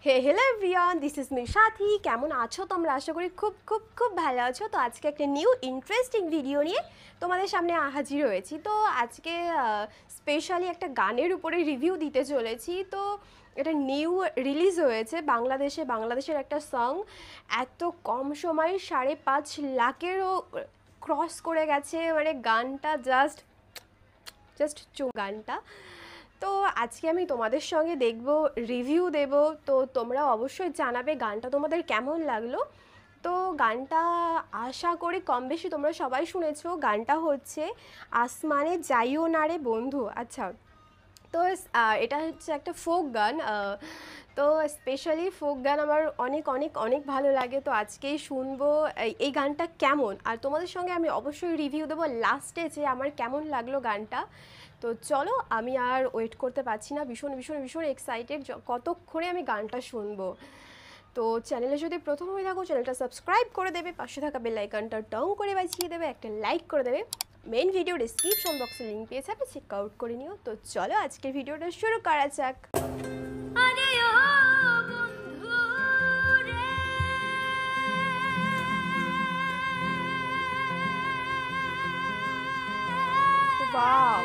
Hey hello everyone, this is me Sathi. কেমন আছো তোমরা? আশা করি খুব খুব খুব ভালো আছো। তো আজকে একটা নিউ ইন্টারেস্টিং ভিডিও নিয়ে তোমাদের সামনে হাজির হয়েছি। তো আজকে স্পেশালি একটা গানের উপরে রিভিউ দিতে চলেছি। তো এটা নিউ রিলিজ হয়েছে বাংলাদেশের একটা সং। এত কম সময়ে 5.5 লাখেরও ক্রস করে গেছে। মানে গানটা জাস্ট গানটা। তো আজকে আমি তোমাদের সঙ্গে রিভিউ দেব। তো তোমরা অবশ্যই জানাবে গানটা তোমাদের কেমন লাগলো। তো গানটা আশা করি কম বেশি তোমরা সবাই শুনেছো। গানটা হচ্ছে আসমানে যাইও না রে বন্ধু। আচ্ছা, তো এটা হচ্ছে একটা ফোক গান। তো স্পেশালি ফোক গান আমার অনেক অনেক অনেক ভালো লাগে। তো আজকেই শুনবো এই গানটা কেমন, আর তোমাদের সঙ্গে আমি অবশ্যই রিভিউ দেবো লাস্টে যে আমার কেমন লাগলো গানটা। তো চলো, আমি আর ওয়েট করতে পারছি না, ভীষণ ভীষণ ভীষণ এক্সাইটেড কতক্ষণে আমি গানটা শুনবো। তো চ্যানেলে যদি প্রথম হয়ে থাকো, চ্যানেলটা সাবস্ক্রাইব করে দেবে, পাশে থাকা বেল আইকনটা টং করে বাজিয়ে দেবে, একটা লাইক করে দেবে। মেন ভিডিও ডিসক্রিপশন বক্সে লিঙ্ক পেয়ে যাবে, চেক আউট করে নিও। তো চলো আজকের ভিডিওটা শুরু করা যাক। ওয়াও,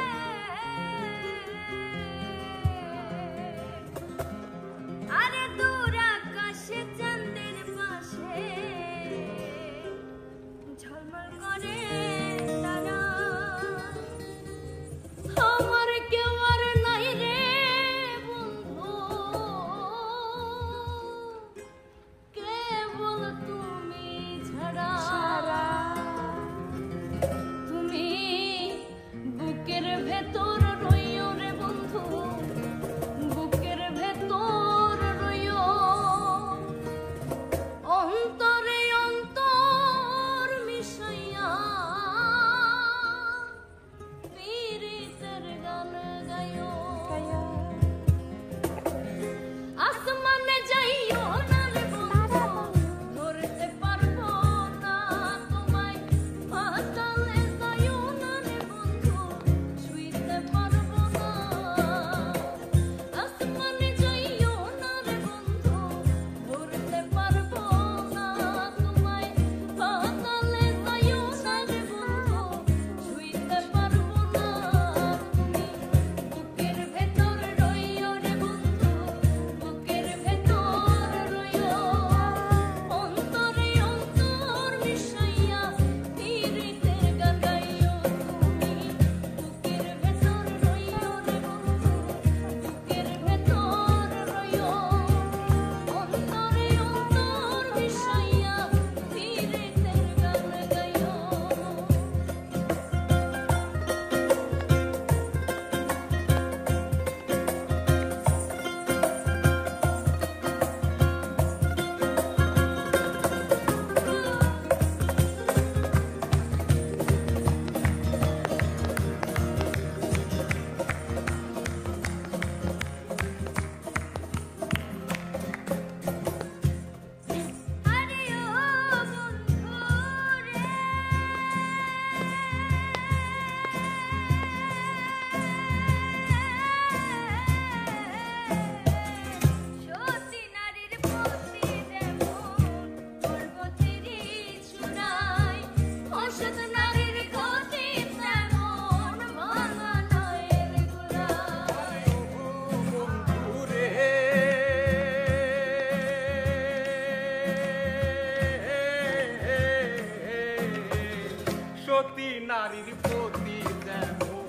সতী নারীর প্রতি যেমন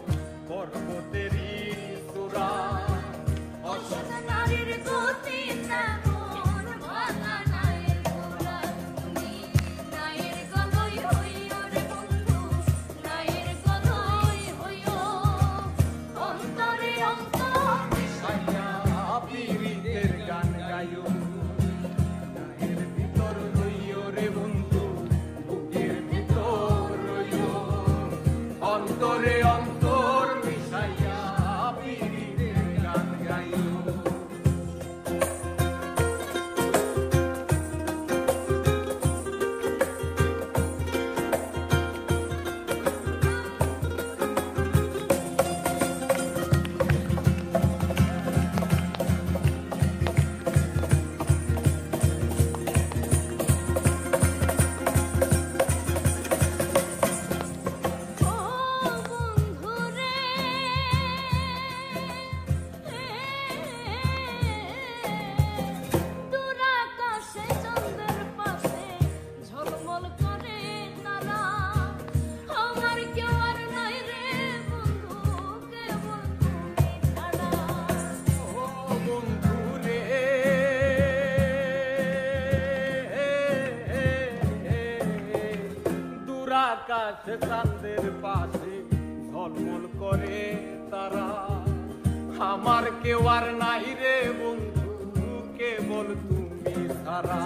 পর্বতেরই চূড়া, অসৎ নারীর প্রতি তেমন ভাঙা নায়ের গোড়া। তুমি নায়ের গলই হইও রে বন্ধু, নায়ের গলই হইও, অন্তরে অন্তর মিশাইয়া পীড়িতের গান গাইও। নায়ের ভিতর রইও রে বন্ধু, বুকের ভিতর রইও, অন্তরে অন্তর মিশাইয়া পীড়িতের গান গাইও। আকাশে চাঁদের পাশে ঝলমল করে তারা। আমার কেউ আর নাই রে বন্ধু, কেবল তুমি ছাড়া।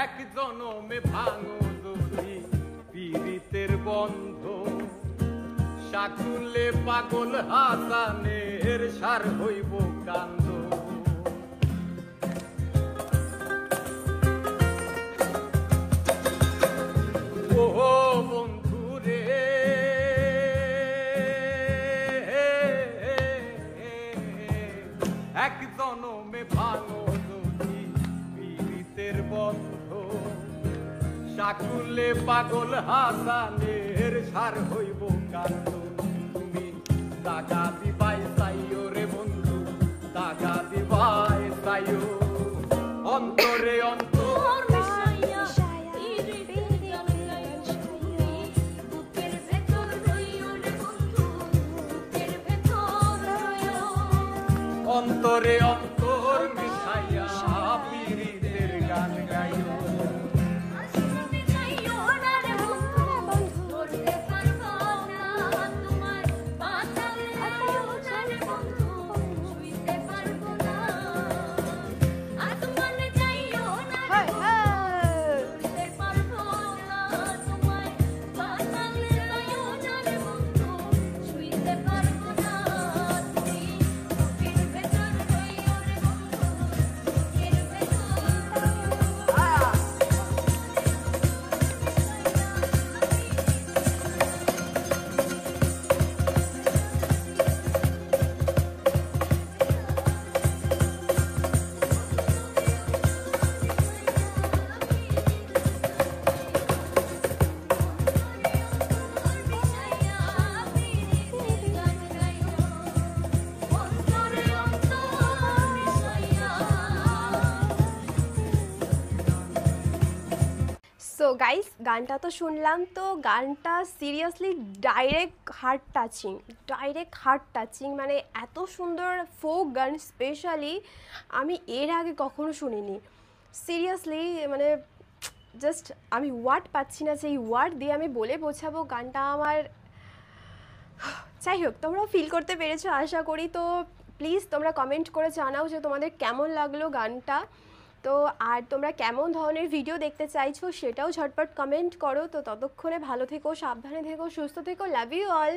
এক জনমে ভাঙো যদি পীড়িতের বন্ধ, শাকুলে পাগল হাসানের সার হইব কান্দ। ও বন্ধু রে, এক জনমে ভাঙো যদি পীড়িতের বন্ধ, শাকুলে পাগল হাসানের সার হইব কান্দ। তুমি দাগা দিবাই চাইও রে বন্ধু, দাগা দিবাই চাইও, অন্তরে অন্তর অন্তরে অন্তর মিশাইয়া পীড়িতের গান গাইও। সো গাইস, গানটা তো শুনলাম, তো গানটা সিরিয়াসলি ডাইরেক্ট হার্ট টাচিং, মানে এত সুন্দর ফোক গান স্পেশালি আমি এর আগে কখনো শুনিনি। সিরিয়াসলি মানে জাস্ট আমি ওয়ার্ড পাচ্ছি না, সেই ওয়ার্ড দিয়ে আমি বলে বোঝাবো গানটা আমার। যাই হোক, তোমরাও ফিল করতে পেরেছো আশা করি। তো প্লিজ তোমরা কমেন্ট করে জানাও যে তোমাদের কেমন লাগলো গানটা। তো আর তোমরা কেমন ধরনের ভিডিও দেখতে চাইছো সেটাও ঝটপট কমেন্ট করো। তো ততক্ষণে ভালো থেকো, সাবধানে থেকো, সুস্থ থেকো। Love you all.